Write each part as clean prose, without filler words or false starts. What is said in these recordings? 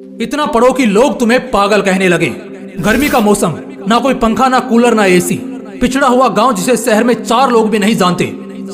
इतना पढ़ो कि लोग तुम्हें पागल कहने लगे। गर्मी का मौसम, ना कोई पंखा, ना कूलर, ना एसी। पिछड़ा हुआ गांव जिसे शहर में 4 लोग भी नहीं जानते।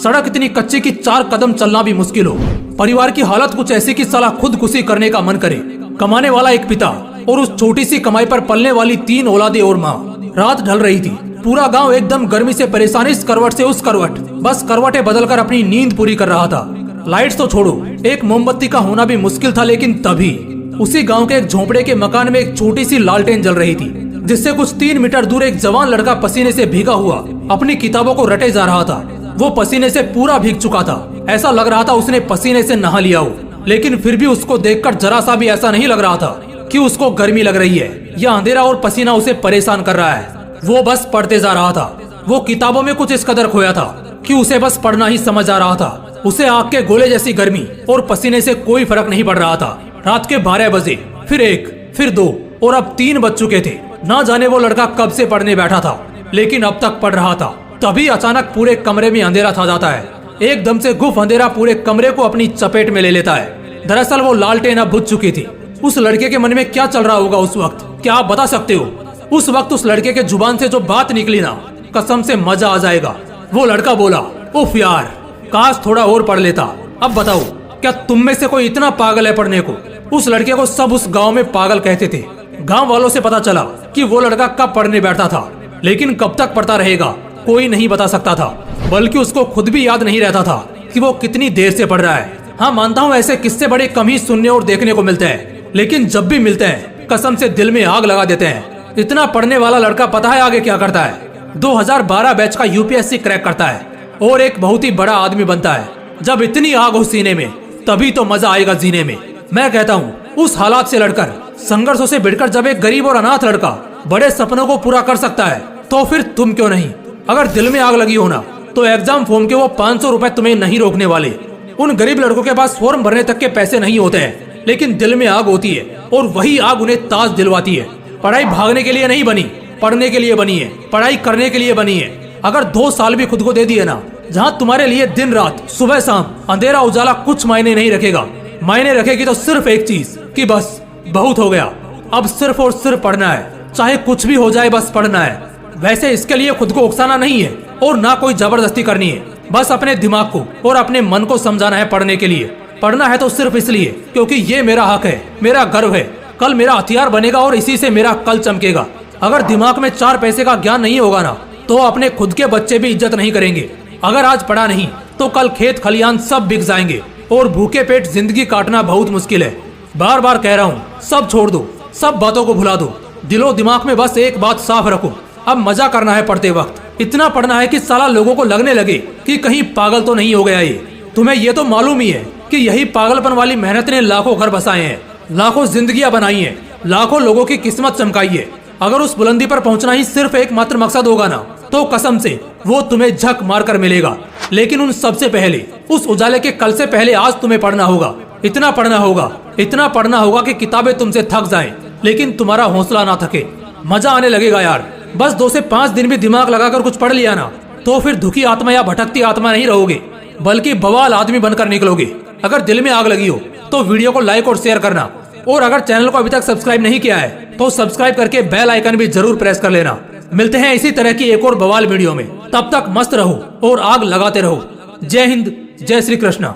सड़क इतनी कच्ची कि 4 कदम चलना भी मुश्किल हो। परिवार की हालत कुछ ऐसी कि साला खुदकुशी करने का मन करे। कमाने वाला एक पिता और उस छोटी सी कमाई पर पलने वाली 3 औलादें और माँ। रात ढल रही थी। पूरा गांव एकदम गर्मी से परेशान, इस करवट से उस करवट, बस करवटें बदलकर अपनी नींद पूरी कर रहा था। लाइट्स तो छोड़ो, एक मोमबत्ती का होना भी मुश्किल था। लेकिन तभी उसी गांव के एक झोंपड़े के मकान में एक छोटी सी लालटेन जल रही थी, जिससे कुछ 3 मीटर दूर एक जवान लड़का पसीने से भीगा हुआ अपनी किताबों को रटे जा रहा था। वो पसीने से पूरा भीग चुका था। ऐसा लग रहा था उसने पसीने से नहा लिया हो। लेकिन फिर भी उसको देखकर जरा सा भी ऐसा नहीं लग रहा था कि उसको गर्मी लग रही है या अंधेरा और पसीना उसे परेशान कर रहा है। वो बस पढ़ते जा रहा था। वो किताबों में कुछ इस कदर खोया था कि उसे बस पढ़ना ही समझ आ रहा था। उसे आग के गोले जैसी गर्मी और पसीने से कोई फर्क नहीं पड़ रहा था। रात के 12 बजे, फिर 1, फिर 2 और अब 3 बज चुके थे। ना जाने वो लड़का कब से पढ़ने बैठा था, लेकिन अब तक पढ़ रहा था। तभी अचानक पूरे कमरे में अंधेरा छा जाता है। एकदम से गुफ अंधेरा पूरे कमरे को अपनी चपेट में ले लेता है। दरअसल वो लालटेन अब बुझ चुकी थी। उस लड़के के मन में क्या चल रहा होगा उस वक्त, क्या आप बता सकते हो? उस वक्त उस लड़के के जुबान से जो बात निकली ना, कसम से मजा आ जाएगा। वो लड़का बोला, उफ यार, काश थोड़ा और पढ़ लेता। अब बताओ, क्या तुम में से कोई इतना पागल है पढ़ने को? उस लड़के को सब उस गांव में पागल कहते थे। गांव वालों से पता चला कि वो लड़का कब पढ़ने बैठता था, लेकिन कब तक पढ़ता रहेगा कोई नहीं बता सकता था। बल्कि उसको खुद भी याद नहीं रहता था कि वो कितनी देर से पढ़ रहा है। हाँ, मानता हूँ ऐसे किस्से बड़े कम ही सुनने और देखने को मिलते हैं, लेकिन जब भी मिलते हैं कसम से दिल में आग लगा देते हैं। इतना पढ़ने वाला लड़का पता है आगे क्या करता है? 2012 बैच का यूपीएससी क्रैक करता है और एक बहुत ही बड़ा आदमी बनता है। जब इतनी आग हो सीने में, तभी तो मजा आएगा जीने में। मैं कहता हूँ उस हालात से लड़कर, संघर्षों से भिड़कर जब एक गरीब और अनाथ लड़का बड़े सपनों को पूरा कर सकता है, तो फिर तुम क्यों नहीं? अगर दिल में आग लगी हो ना, तो एग्जाम फॉर्म के वो 500 रुपए तुम्हें नहीं रोकने वाले। उन गरीब लड़कों के पास फॉर्म भरने तक के पैसे नहीं होते हैं, लेकिन दिल में आग होती है और वही आग उन्हें ताज दिलवाती है। पढ़ाई भागने के लिए नहीं बनी, पढ़ने के लिए बनी है। पढ़ाई करने के लिए बनी है। अगर 2 साल भी खुद को दे दिए ना, जहाँ तुम्हारे लिए दिन रात, सुबह शाम, अंधेरा उजाला कुछ मायने नहीं रखेगा। मायने रखेगी तो सिर्फ एक चीज कि बस बहुत हो गया, अब सिर्फ और सिर्फ पढ़ना है। चाहे कुछ भी हो जाए, बस पढ़ना है। वैसे इसके लिए खुद को उकसाना नहीं है और ना कोई जबरदस्ती करनी है। बस अपने दिमाग को और अपने मन को समझाना है पढ़ने के लिए। पढ़ना है तो सिर्फ इसलिए क्योंकि ये मेरा हक है, मेरा गर्व है। कल मेरा हथियार बनेगा और इसी से मेरा कल चमकेगा। अगर दिमाग में 4 पैसे का ज्ञान नहीं होगा ना, तो अपने खुद के बच्चे भी इज्जत नहीं करेंगे। अगर आज पढ़ा नहीं तो कल खेत खलियान सब बिक जाएंगे और भूखे पेट जिंदगी काटना बहुत मुश्किल है। बार बार कह रहा हूँ, सब छोड़ दो, सब बातों को भुला दो। दिलो दिमाग में बस एक बात साफ रखो, अब मजा करना है पढ़ते वक्त। इतना पढ़ना है कि साला लोगों को लगने लगे कि कहीं पागल तो नहीं हो गया ये। तुम्हें ये तो मालूम ही है कि यही पागलपन वाली मेहनत ने लाखों घर बसाए हैं, लाखों जिंदगियां बनाई हैं, लाखों लोगों की किस्मत चमकाई है। अगर उस बुलंदी पर पहुंचना ही सिर्फ एकमात्र मकसद होगा ना, तो कसम से वो तुम्हें झक मार कर मिलेगा। लेकिन उन सबसे पहले, उस उजाले के कल से पहले आज तुम्हें पढ़ना होगा। इतना पढ़ना होगा, इतना पढ़ना होगा कि किताबें तुमसे थक जाएं, लेकिन तुम्हारा हौसला ना थके। मजा आने लगेगा यार। बस 2 से 5 दिन भी दिमाग लगाकर कुछ पढ़ लिया ना, तो फिर दुखी आत्मा या भटकती आत्मा नहीं रहोगे, बल्कि बवाल आदमी बनकर निकलोगे। अगर दिल में आग लगी हो तो वीडियो को लाइक और शेयर करना, और अगर चैनल को अभी तक सब्सक्राइब नहीं किया है तो सब्सक्राइब करके बेल आइकन भी जरूर प्रेस कर लेना। मिलते हैं इसी तरह की एक और बवाल वीडियो में। तब तक मस्त रहो और आग लगाते रहो। जय हिंद, जय श्री कृष्णा।